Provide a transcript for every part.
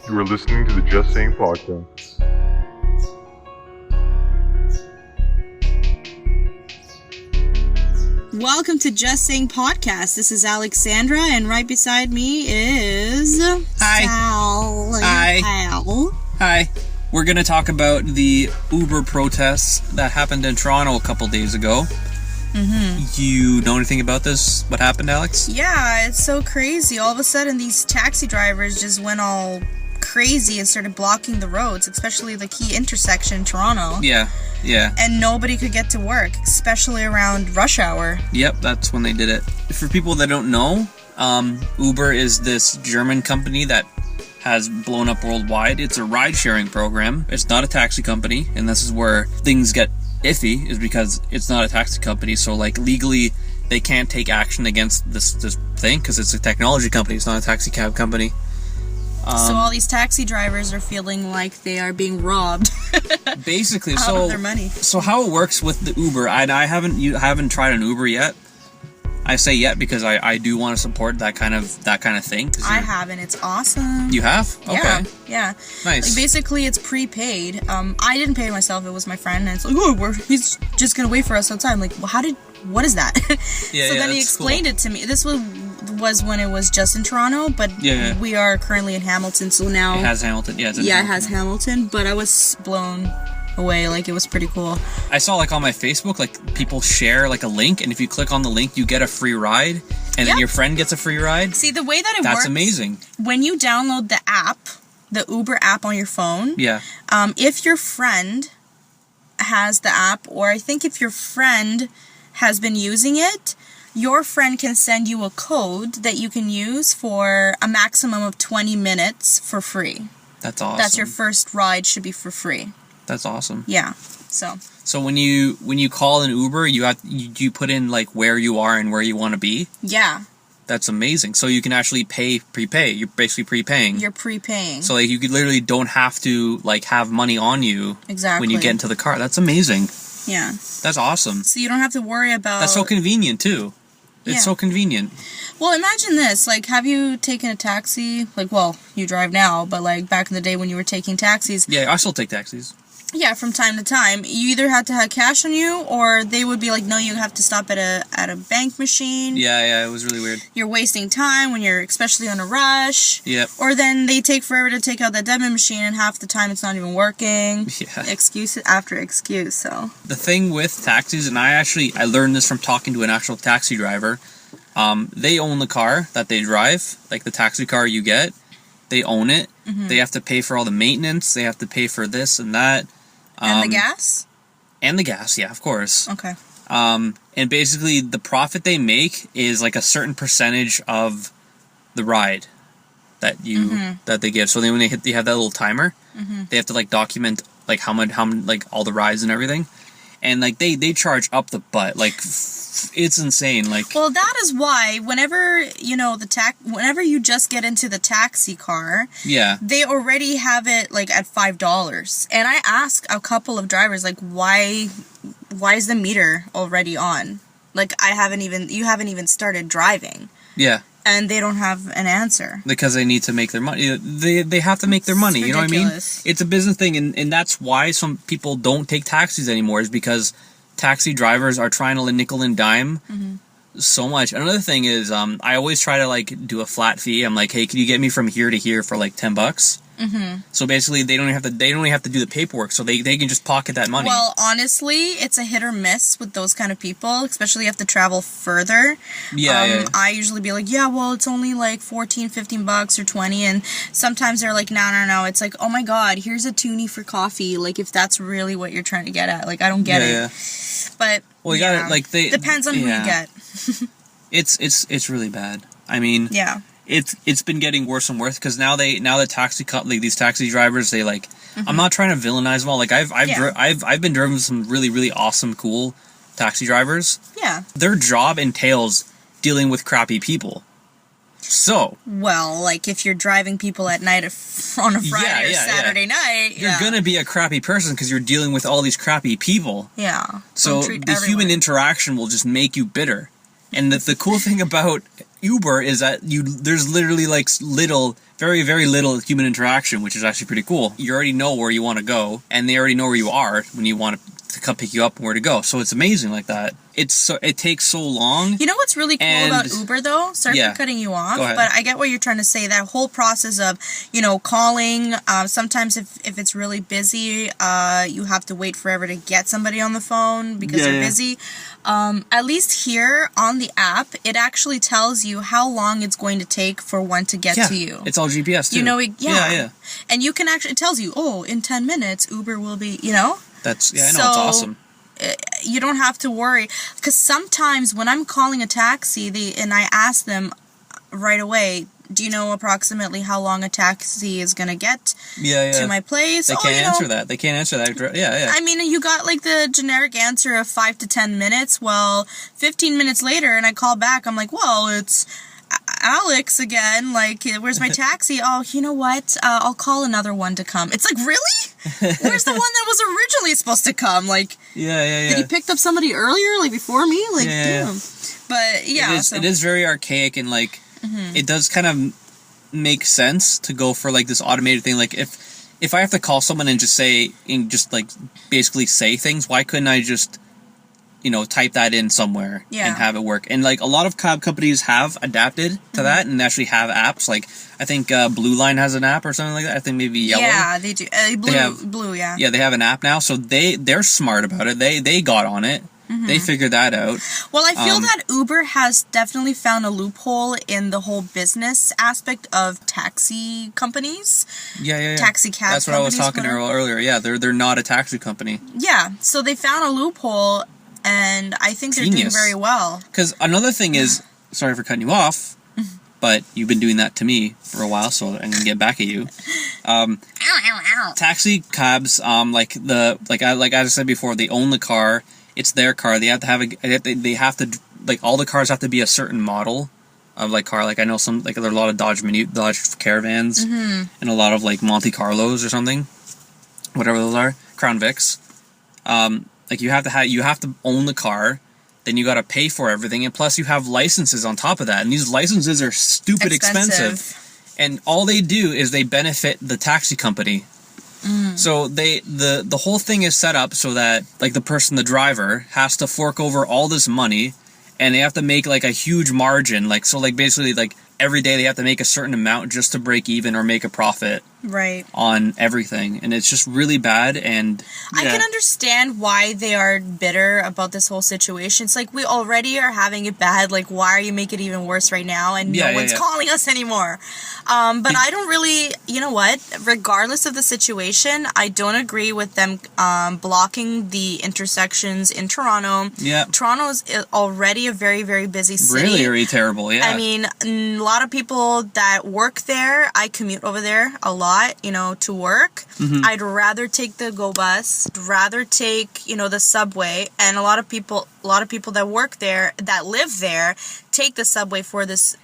You are listening to the Just Saying podcast. Welcome to Just Saying podcast. This is Alexandra, and right beside me is Hi. Sal. Hi. Sal. Hi. We're going to talk about the Uber protests that happened in Toronto a couple days ago. Mm-hmm. You know anything about this? What happened, Alex? Yeah, it's so crazy. All of a sudden, these taxi drivers just went all crazy and started blocking the roads, especially the key intersection in Toronto. Yeah. And nobody could get to work, especially around rush hour. Yep, that's when they did it. For people that don't know, Uber is this German company that has blown up worldwide. It's a ride-sharing program. It's not a taxi company, and this is where things get iffy, is because it's not a taxi company, so like legally they can't take action against this thing because it's a technology company, it's not a taxi cab company. So all these taxi drivers are feeling like they are being robbed. Basically, out so of their money. So how it works with the Uber, I haven't tried an Uber yet. I say yet because I do want to support that kind of thing. I haven't. It's awesome. You have? Okay. Yeah. Nice. Like basically, it's prepaid. I didn't pay it myself. It was my friend, and it's like, oh, he's just gonna wait for us outside. I'm like, well, what is that? Yeah, so then he explained it to me. This was when it was just in Toronto, but we are currently in Hamilton, so now it has Hamilton. Yeah, it has Hamilton. But I was blown away. Like, it was pretty cool. I saw, like, on my Facebook, like, people share, like, a link, and if you click on the link, you get a free ride, and then your friend gets a free ride. See, the way that it works... That's amazing. When you download the app, the Uber app on your phone... Yeah. If your friend has the app, or I think if your friend has been using it, your friend can send you a code that you can use for a maximum of 20 minutes for free. That's awesome. That's your first ride should be for free. That's awesome. Yeah. So when you call an Uber, you put in like where you are and where you want to be. Yeah. That's amazing. So you can actually prepay. You're basically prepaying. You're prepaying. So like you literally don't have to like have money on you. Exactly. When you get into the car. That's amazing. Yeah. That's awesome. So you don't have to worry about... That's so convenient too. It's so convenient. Well, imagine this. Like, have you taken a taxi? Like, well, you drive now, but like back in the day when you were taking taxis. Yeah, I still take taxis. Yeah, from time to time. You either had to have cash on you, or they would be like, no, you have to stop at a bank machine. Yeah, it was really weird. You're wasting time when you're especially on a rush. Yep. Or then they take forever to take out that debit machine, and half the time it's not even working. Yeah. Excuse after excuse, so. The thing with taxis, and I learned this from talking to an actual taxi driver, they own the car that they drive, like the taxi car you get. They own it. Mm-hmm. They have to pay for all the maintenance. They have to pay for this and that. And the gas? And the gas, yeah, of course. Okay. And basically, the profit they make is like a certain percentage of the ride that they give. So then when they have that little timer, they have to like document like how much like all the rides and everything, and like they charge up the butt, like it's insane. Like, well, that is why whenever whenever you just get into the taxi car, they already have it like at $5. And I ask a couple of drivers like, why is the meter already on? Like, you haven't even started driving. Yeah. And they don't have an answer. Because they need to make their money. They have to make their money, you know what I mean? It's a business thing, and that's why some people don't take taxis anymore, is because taxi drivers are trying to nickel and dime so much. Another thing is, I always try to like do a flat fee. I'm like, hey, can you get me from here to here for like $10? Mm-hmm. So basically, they don't have to do the paperwork, so they can just pocket that money. Well, honestly, it's a hit or miss with those kind of people, especially if you have to travel further. Yeah. I usually be like, yeah, well, it's only like $14-15 or $20, and sometimes they're like, no. It's like, oh my god, here's a toonie for coffee. Like, if that's really what you're trying to get at, like, I don't get it. Yeah. But well, you gotta like depends on who you get. It's really bad. I mean, yeah. It's been getting worse and worse because now these taxi drivers, they like, I'm not trying to villainize them all. Like I've been driven with some really, really awesome, cool taxi drivers. Yeah. Their job entails dealing with crappy people. So. Well, like if you're driving people at night on a Friday or Saturday night. You're gonna be a crappy person because you're dealing with all these crappy people. Yeah. So the human interaction will just make you bitter. And the cool thing about Uber is that there's literally like very, very little human interaction, which is actually pretty cool. You already know where you want to go, and they already know where you are when you want to come pick you up and where to go. So it's amazing like that. It takes so long. You know what's really cool about Uber though? Sorry for cutting you off, but I get what you're trying to say. That whole process of, calling, sometimes if it's really busy, you have to wait forever to get somebody on the phone because they're busy. At least here on the app, it actually tells you how long it's going to take for one to get to you. It's all GPS too. Yeah. And you can actually, it tells you, in 10 minutes, Uber will be, That's, I know, it's awesome. You don't have to worry, because sometimes when I'm calling a taxi, and I ask them right away, do you know approximately how long a taxi is going to get to my place? They can't answer that. They can't answer that. Yeah. I mean, you got like the generic answer of 5 to 10 minutes. Well, 15 minutes later, and I call back, I'm like, well, it's Alex again. Like, where's my taxi? Oh, you know what? I'll call another one to come. It's like, really? Where's the one that was originally supposed to come? Like, did he pick up somebody earlier, like before me? Like, damn. But it is very archaic, and like it does kind of make sense to go for like this automated thing. Like if I have to call someone and just basically say things, why couldn't I just type that in somewhere and have it work? And like a lot of cab companies have adapted to that and actually have apps. Like I think Blue Line has an app or something like that. I think maybe Yellow. Yeah, they do. Blue. Yeah, they have an app now, so they're smart about it. They got on it. They figured that out. Well, I feel that Uber has definitely found a loophole in the whole business aspect of taxi companies. Yeah. Taxi cab That's what I was talking earlier. Yeah, they're not a taxi company. Yeah, so they found a loophole, and I think they're doing very well. Because another thing is, sorry for cutting you off, but you've been doing that to me for a while, so I'm gonna get back at you. Taxi cabs, like I said before, they own the car. It's their car. They have to have all the cars have to be a certain model of like car. Like I know some, like there are a lot of Dodge Caravans and a lot of like Monte Carlos or something, whatever those are, Crown Vics. Like you have to own the car, then you got to pay for everything, and plus you have licenses on top of that, and these licenses are stupid expensive. And all they do is they benefit the taxi company. So the whole thing is set up so that like the driver has to fork over all this money, and they have to make like a huge margin. Like so, like basically like every day they have to make a certain amount just to break even or make a profit. Right. On everything, and it's just really bad. And I can understand why they are bitter about this whole situation. It's like we already are having it bad. Like, why are you making it even worse right now? And no one's calling us anymore. But I don't really, you know what? Regardless of the situation, I don't agree with them blocking the intersections in Toronto. Yeah, Toronto's already a very, very busy city. Really, really terrible. Yeah, I mean, a lot of people that work there. I commute over there a lot. To work. I'd rather take the GO bus, rather take, the subway, and a lot of people that work there, that live there, take the subway for this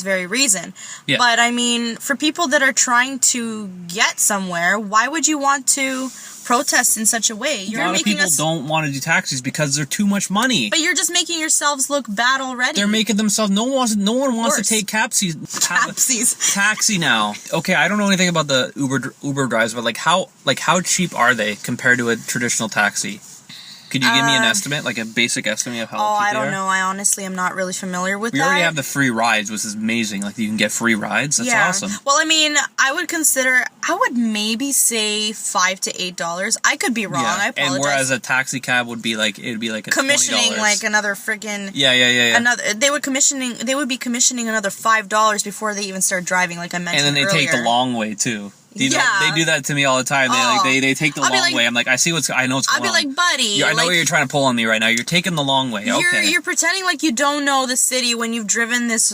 very reason. Yeah. But I mean, for people that are trying to get somewhere, why would you want to protest in such a way? A lot of people don't want to do taxis because they're too much money. But you're just making yourselves look bad already. They're making themselves. No one wants to take taxi now. Okay, I don't know anything about the Uber drives, but how cheap are they compared to a traditional taxi? Could you give me an estimate, like a basic estimate of how cheap they are? I don't know. I honestly am not really familiar with that. We already have the free rides, which is amazing. Like, you can get free rides. That's awesome. Well, I mean, I would maybe say $5 to $8. I could be wrong. I apologize. And whereas a taxi cab would be like, it'd be like a commissioning, $20. like another freaking... Yeah. They would be commissioning another $5 before they even start driving, like I mentioned earlier. And then they take the long way, too. They do that to me all the time. They take the long way. I'm like, I know what's going on. I'll be like, buddy. I know what you're trying to pull on me right now. You're taking the long way. Okay. You're pretending like you don't know the city when you've driven this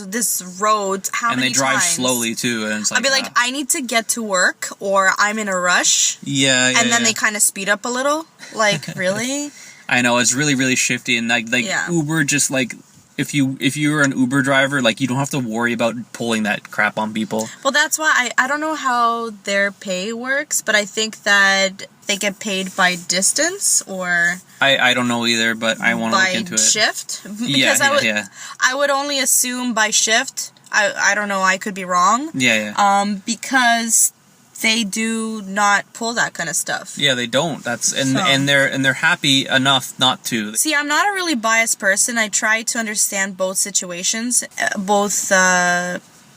road how many times. And they drive slowly, too. And it's like, I'll be like, I need to get to work, or I'm in a rush. Yeah. And then they kind of speed up a little. Like, really? I know. It's really, really shifty. And like Uber just like... if you're an Uber driver, like, you don't have to worry about pulling that crap on people. Well, that's why I don't know how their pay works, but I think that they get paid by distance, or I don't know either, but I want to look into it. By shift? Because I would only assume by shift. I don't know, I could be wrong. Yeah. Because they do not pull that kind of stuff. Yeah, they don't. And they're happy enough not to. See, I'm not a really biased person. I try to understand both situations, both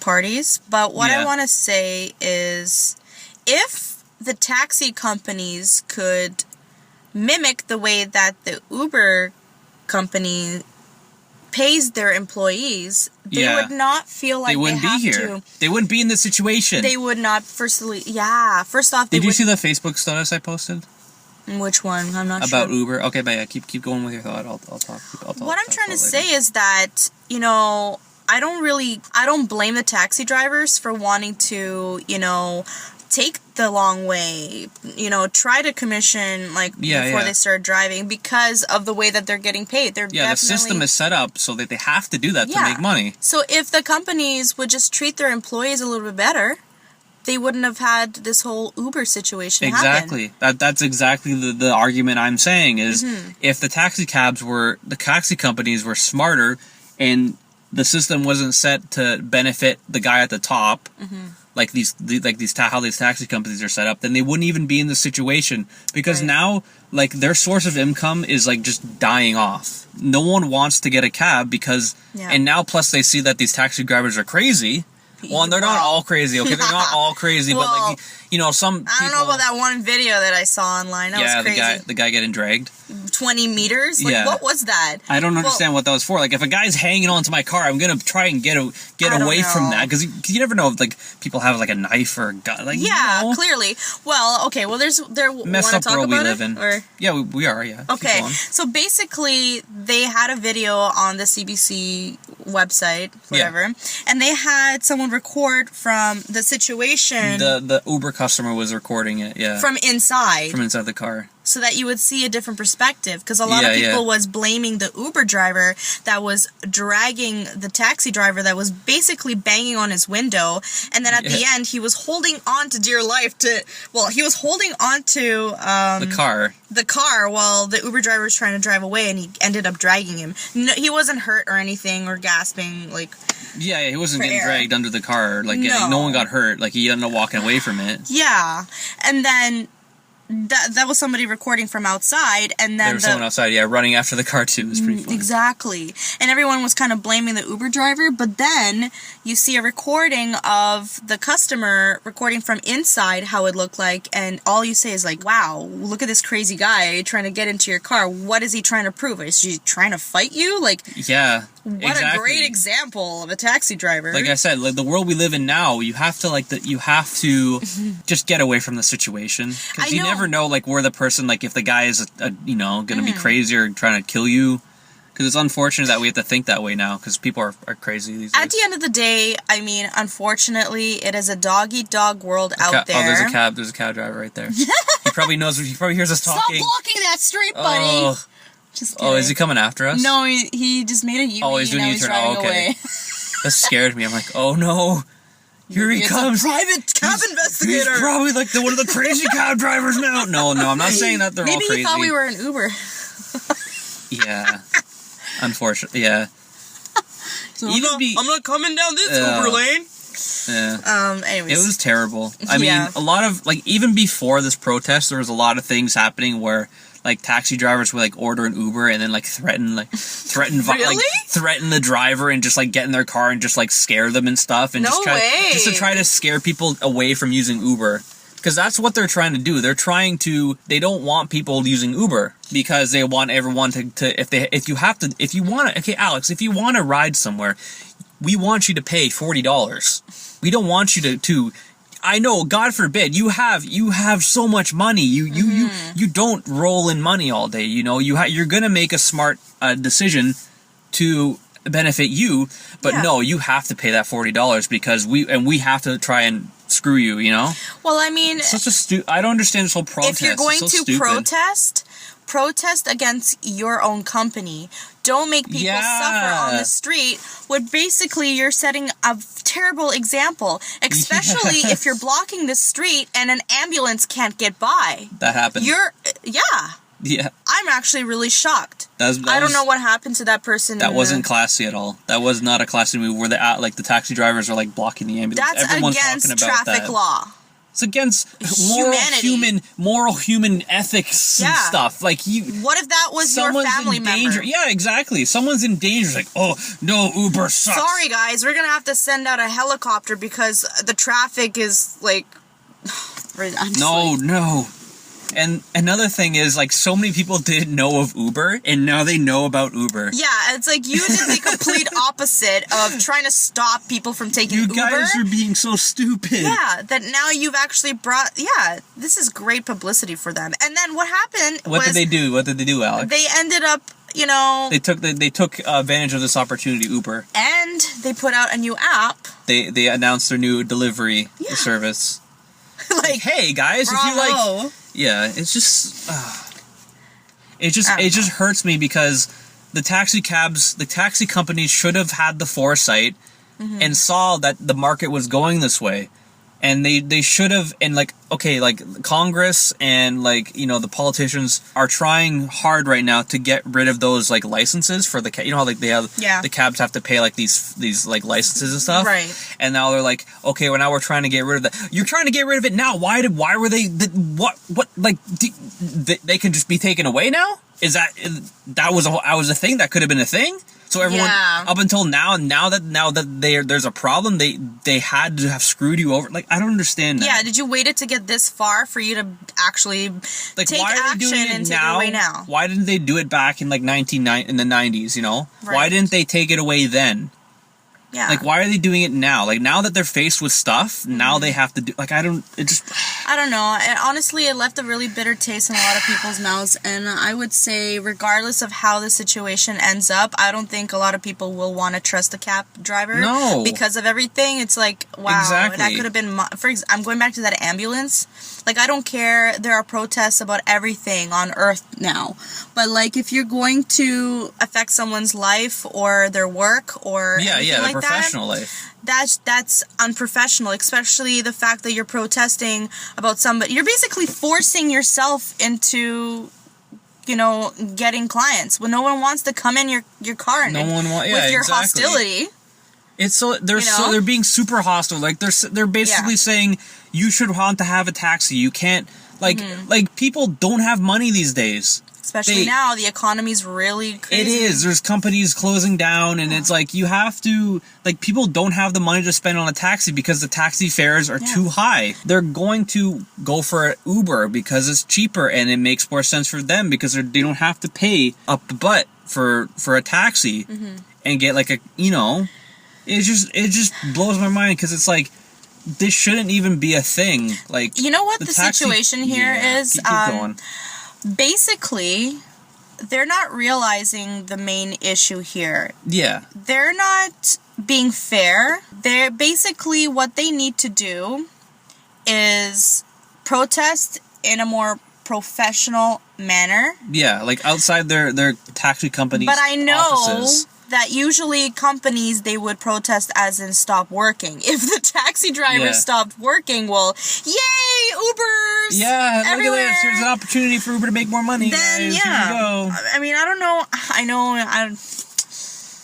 parties. But what I want to say is, if the taxi companies could mimic the way that the Uber company pays their employees, they would not feel like they wouldn't be here. They wouldn't be in this situation. They would not. First off, did you see the Facebook status I posted? Which one? I'm not about sure. Uber. Okay, but yeah, keep going with your thought. I'll talk. What I'm trying to say is that, you know, I don't blame the taxi drivers for wanting to, you know, take the long way, you know, try to commission before they start driving, because of the way that they're getting paid. The system is set up so that they have to do that to make money. So if the companies would just treat their employees a little bit better, they wouldn't have had this whole Uber situation happen. That's exactly the argument I'm saying is, if the taxi companies were smarter and the system wasn't set to benefit the guy at the top, how these taxi companies are set up, then they wouldn't even be in this situation, because now, like, their source of income is, like, just dying off. No one wants to get a cab because, and now plus they see that these taxi drivers are crazy. Well, and they're not all crazy, okay? They're not all crazy, but, like, you know, some people... I don't know about that one video that I saw online. That was crazy. the guy getting dragged. 20 meters? Like, what was that? I don't understand what that was for. Like, if a guy's hanging onto my car, I'm going to try and get away from that. Because you never know if, like, people have, like, a knife or a gun. Like, clearly. Well, okay, well, messed up world we live in. Or? Yeah, we are, yeah. Okay, so basically, they had a video on the CBC website, whatever, and they had someone record from the situation. The Uber customer was recording it, from inside the car, so that you would see a different perspective, because a lot of people was blaming the Uber driver that was dragging the taxi driver that was basically banging on his window, and then at the end he was holding on to dear life he was holding on to the car while the Uber driver was trying to drive away, and he ended up dragging him. No, he wasn't hurt or anything or gasping, like... Yeah, he wasn't getting dragged under the car. Like, no one got hurt. Like, he ended up walking away from it. Yeah, and then that was somebody recording from outside, and then there was someone outside, running after the car too. It was pretty funny. Exactly, and everyone was kind of blaming the Uber driver, but then you see a recording of the customer recording from inside how it looked like, and all you say is like, wow, look at this crazy guy trying to get into your car. What is he trying to prove? Is he trying to fight you? Like, what a great example of a taxi driver. Like I said, like, the world we live in now, you have to just get away from the situation, because you never know, like, where the person, like, if the guy is gonna be crazy or trying to kill you, because it's unfortunate that we have to think that way now, because people are crazy these days. At the end of the day, I mean, unfortunately, it is a dog-eat-dog world out there. Oh, there's a cab driver right there. He probably hears us talking. Stop blocking that street, buddy! Just kidding. Oh, is he coming after us? No, he just made a U-turn. Oh, he's doing a U-turn. Oh, okay. That scared me. I'm like, oh no. Here he comes. A private cab investigator. He's probably like one of the crazy cab drivers now. No, I'm not saying that they're all crazy. Maybe he thought we were an Uber. Yeah. Unfortunately, yeah. So I'm not coming down this Uber lane. Yeah. Anyways. It was terrible. I mean, a lot of, like, even before this protest, there was a lot of things happening where, like, taxi drivers would, like, order an Uber and then, like, threaten the driver and just, like, get in their car and just, like, scare them and stuff, and just to try to scare people away from using Uber, because that's what they're trying to do. They don't want people using Uber, because they want everyone to if you want to, okay, Alex, if you want to ride somewhere, we want you to pay $40. We don't want you to I know, God forbid, you have so much money. You don't roll in money all day. You know, you're gonna make a smart decision to benefit you, but no, you have to pay that $40 because we have to try and screw you. You know. Well, I mean, I don't understand this whole protest. If you're going to protest against your own company. don't make people suffer on the street, when basically you're setting a terrible example, especially if you're blocking the street and an ambulance can't get by. That happened. Yeah. I'm actually really shocked. I don't know what happened to that person. That wasn't classy at all. That was not a classy move where the taxi drivers are like blocking the ambulance. That's Everyone's against talking about traffic that. law. It's against moral human ethics and stuff. Like what if that was your family member? Yeah, exactly. Someone's in danger. It's like, oh no, Uber sucks. Sorry guys, we're gonna have to send out a helicopter because the traffic is like. No. And another thing is, like, so many people didn't know of Uber, and now they know about Uber. Yeah, it's like you did the complete opposite of trying to stop people from taking Uber. You guys are being so stupid. Yeah, that now you've actually brought... Yeah, this is great publicity for them. And then what happened What did they do, Alex? They ended up, They took advantage of this opportunity, Uber. And they put out a new app. They announced their new delivery service. Like, hey, guys, bravo. if you like... Yeah, it's just... it just hurts me because the taxi companies should have had the foresight and saw that the market was going this way. And they should have, and like, okay, like Congress and like, the politicians are trying hard right now to get rid of those like licenses for the, how like they have, the cabs have to pay like these like licenses and stuff. Right. And now they're like, okay, well now we're trying to get rid of that. You're trying to get rid of it now. Why were they, they can just be taken away now? That was a thing? That could have been a thing? So everyone, up until now that there's a problem, they had to have screwed you over. Like, I don't understand that. Yeah, did you wait it to get this far for you to actually take action and take it away now? Why didn't they do it back in like in the 90s, Right. Why didn't they take it away then? Yeah. Like, why are they doing it now? Like, now that they're faced with stuff, now they have to do... Like, I don't know. Honestly, it left a really bitter taste in a lot of people's mouths. And I would say, regardless of how the situation ends up, I don't think a lot of people will want to trust the cab driver. No. Because of everything. It's like, wow. Exactly. That could have been... I'm going back to that ambulance. Like, I don't care. There are protests about everything on Earth now. But, like, if you're going to affect someone's life or their work or anything like professional life. That's unprofessional, especially the fact that you're protesting about somebody. You're basically forcing yourself into, getting clients when no one wants to come in your car with your hostility. It's they're being super hostile. Like they're basically saying you should want to have a taxi. You can't like people don't have money these days. Especially now, the economy's really crazy. It is. There's companies closing down, and it's like you have to... Like, people don't have the money to spend on a taxi because the taxi fares are too high. They're going to go for an Uber because it's cheaper, and it makes more sense for them because they don't have to pay up the butt for a taxi and get like a... It just blows my mind because it's like, this shouldn't even be a thing. Like, you know what the situation here is? Keep going. Basically, they're not realizing the main issue here. Yeah. They're not being fair. They're basically, what they need to do is protest in a more professional manner. Yeah, like outside their taxi company's offices. But I know that usually companies, they would protest as in stop working. If the taxi driver stopped working, well, yay, Ubers! Yeah, everywhere. Look at this. There's an opportunity for Uber to make more money, then, guys. Here you go. I mean, I don't know.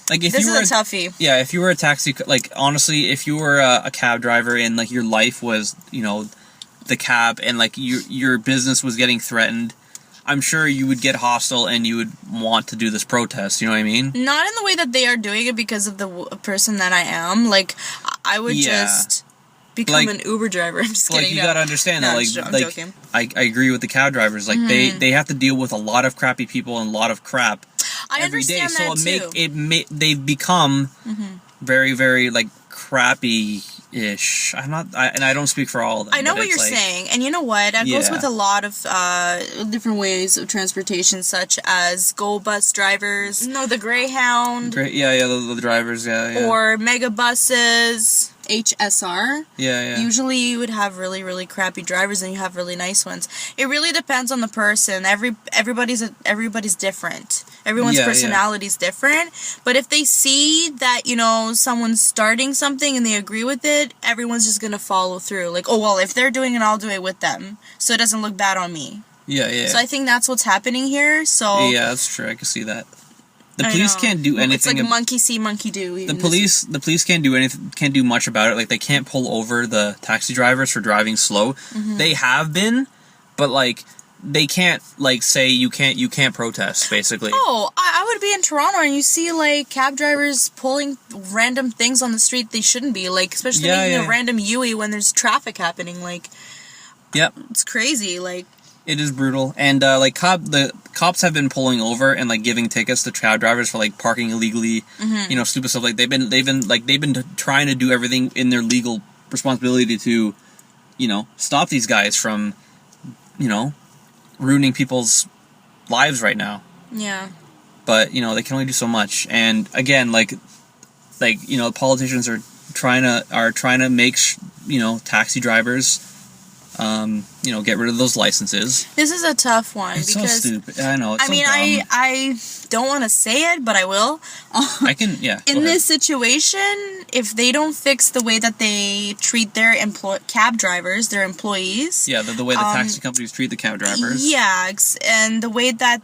Like if this you is were a toughie. Yeah, if you were a taxi... Like, honestly, if you were a cab driver and, like, your life was, the cab and, like, your business was getting threatened... I'm sure you would get hostile and you would want to do this protest, you know what I mean? Not in the way that they are doing it because of the person that I am. Like, I would just become an Uber driver. I'm just kidding. Like, you gotta understand that. I'm joking. I agree with the cab drivers. Like, they have to deal with a lot of crappy people and a lot of crap every day. So they've become very, very, like, crappy-ish. I don't speak for all of them. I know what you're saying, and you know what? That goes with a lot of different ways of transportation, such as go bus drivers, the Greyhound. The drivers, or mega buses. HSR. Yeah. Usually you would have really, really crappy drivers and you have really nice ones. It really depends on the person. Everybody's different. Everyone's personality is different. But if they see that, you know, someone's starting something and they agree with it, everyone's just going to follow through. Like, oh, well, if they're doing it, I'll do it with them. So it doesn't look bad on me. Yeah. So I think that's what's happening here. So yeah, that's true. I can see that. The police can't do anything. It's like monkey see, monkey do. The police can't do anything. Can't do much about it. Like they can't pull over the taxi drivers for driving slow. Mm-hmm. They have been, but like they can't like say you can't protest basically. Oh, I would be in Toronto and you see like cab drivers pulling random things on the street they shouldn't be, like especially making a random U-ey when there's traffic happening. Like, yep, it's crazy. Like. It is brutal, and like the cops have been pulling over and like giving tickets to cab drivers for like parking illegally, you know, stupid stuff. Like they've been trying to do everything in their legal responsibility to, you know, stop these guys from, you know, ruining people's lives right now. Yeah. But you know they can only do so much, and again, like you know, politicians are trying to make you know, taxi drivers. You know, get rid of those licenses. This is a tough one it's because so stupid. I know. It's I mean, I don't want to say it, but I will. I can. Yeah. In this situation, if they don't fix the way that they treat their cab drivers, their employees. Yeah, the way the taxi companies treat the cab drivers. Yeah, and the way that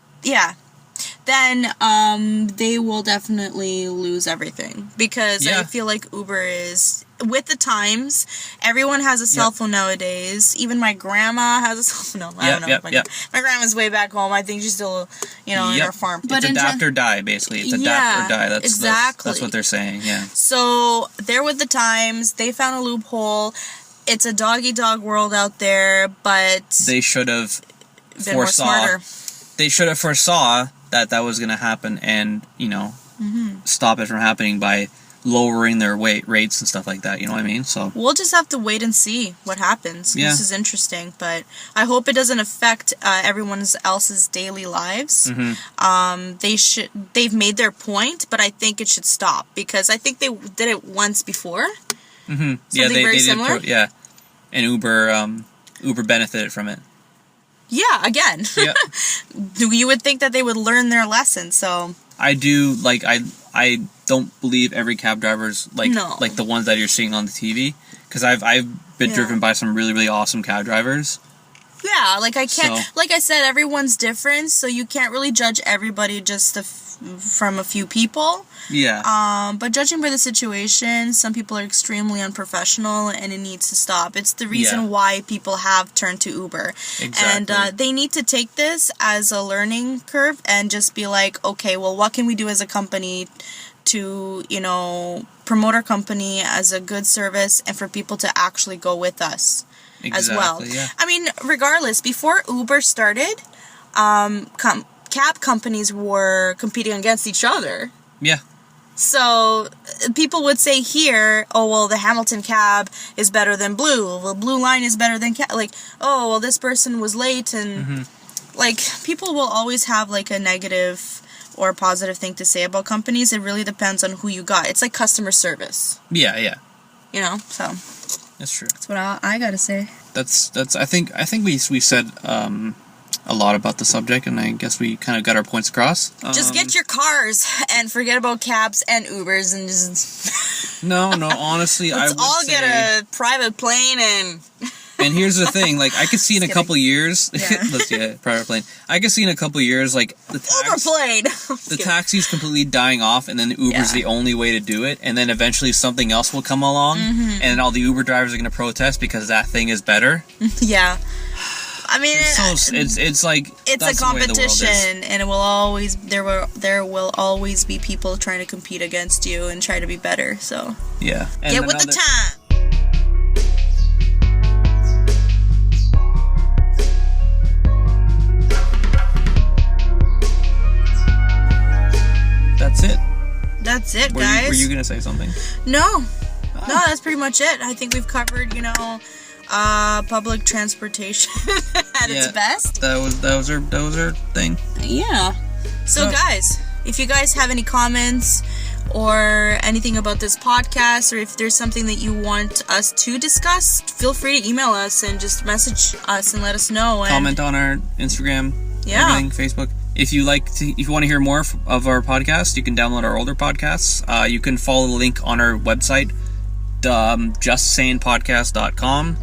then they will definitely lose everything because I feel like Uber is. With the times, everyone has a cell phone nowadays. Even my grandma has a cell phone. No, I don't know. My grandma's way back home. I think she's still, you know, in her farm. But it's adapt or die, basically. It's adapt or die. That's what they're saying, yeah. So, they're with the times. They found a loophole. It's a dog-eat-dog world out there, but... They should have been more smarter. They should have foresaw that was going to happen and, you know, stop it from happening by... lowering their rates and stuff like that, you know what I mean? So we'll just have to wait and see what happens. Yeah. This is interesting, but I hope it doesn't affect everyone else's daily lives. Mm-hmm. They've made their point, but I think it should stop because I think they did it once before. Mm-hmm. Something very similar. And Uber benefited from it. Yeah, again. Yeah. You would think that they would learn their lesson, so... I do, like, I don't believe every cab driver's, like the ones that you're seeing on the TV. Because I've been driven by some really, really awesome cab drivers. Yeah, like, I can't... So, like I said, everyone's different, so you can't really judge everybody just from a few people. Yeah. But judging by the situation, some people are extremely unprofessional, and it needs to stop. It's the reason why people have turned to Uber. Exactly. And they need to take this as a learning curve and just be like, okay, well, what can we do as a company to, you know, promote our company as a good service and for people to actually go with us as well. Yeah. I mean, regardless, before Uber started, cab companies were competing against each other. Yeah. So people would say here, oh, well, the Hamilton cab is better than Blue. Well, Blue Line is better than like, oh, well, this person was late. And like people will always have like a negative or positive thing to say about companies. It really depends on who you got. It's like customer service. Yeah, yeah. You know, so. That's true. That's what I gotta say. That's. I think we said a lot about the subject, and I guess we kind of got our points across. Just get your cars and forget about cabs and Ubers and just. No. Honestly, Let's all get a private plane and. And here's the thing, like, I could see in a couple years... Let's get private plane. I could see in a couple years, like, the taxi's completely dying off, and then Uber's the only way to do it, and then eventually something else will come along, and then all the Uber drivers are going to protest because that thing is better. Yeah. I mean... It's like... It's a competition, and it will always... There will always be people trying to compete against you and try to be better, so... Yeah. And get with the time! That's it, guys. Were you going to say something? No. Oh. No, that's pretty much it. I think we've covered, public transportation at its best. That was our thing. Yeah. So, guys, if you guys have any comments or anything about this podcast, or if there's something that you want us to discuss, feel free to email us and just message us and let us know. And comment on our Instagram, everything, Facebook. If you want to hear more of our podcast, you can download our older podcasts. You can follow the link on our website, justsayinpodcast.com,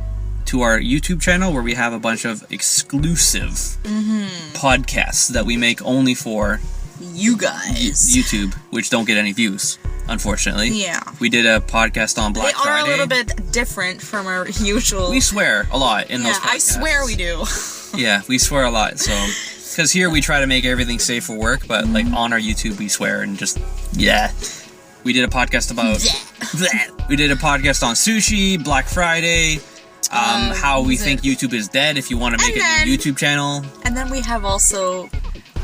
to our YouTube channel, where we have a bunch of exclusive podcasts that we make only for you guys. YouTube, which don't get any views, unfortunately. Yeah. We did a podcast on Black Friday. They are a little bit different from our usual. We swear a lot in those podcasts. I swear we do. Yeah, we swear a lot. So, because here we try to make everything safe for work, but like on our YouTube we swear and just, We did a podcast about... We did a podcast on sushi, Black Friday... how we think YouTube is dead if you want to make a new YouTube channel. And then we have also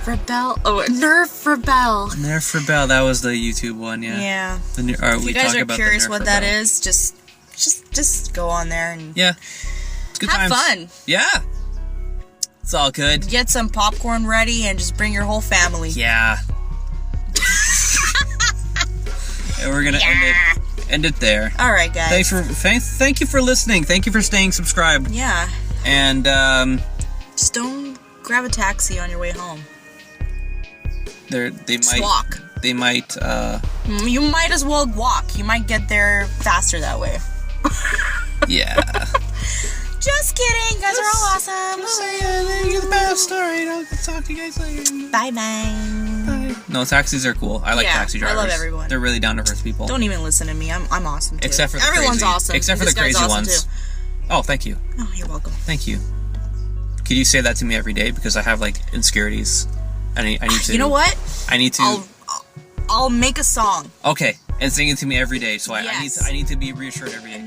Nerf Rebel. Nerf Rebel, that was the YouTube one, Yeah. If you guys are curious what that is, just go on there and it's good have times. fun. Yeah. It's all good. Get some popcorn ready and just bring your whole family. Yeah. And we're gonna end it there. All right, guys. Thank you for listening. Thank you for staying subscribed. Yeah. And just don't grab a taxi on your way home. They might walk. They might. You might as well walk. You might get there faster that way. Yeah. Just kidding. You guys are all awesome. Just saying, you're the best. All right, I'll talk to you guys later. Bye bye. No, taxis are cool. I like taxi drivers. I love everyone. They're really down to earth people. Don't even listen to me. I'm awesome too. Except for the everyone's crazy. Awesome. Except for the crazy awesome ones. Too. Oh, thank you. Oh, you're welcome. Thank you. Could you say that to me every day, because I have like insecurities. I need to. You know what? I need to. I'll make a song. Okay, and sing it to me every day. So yes. I need to be reassured every day.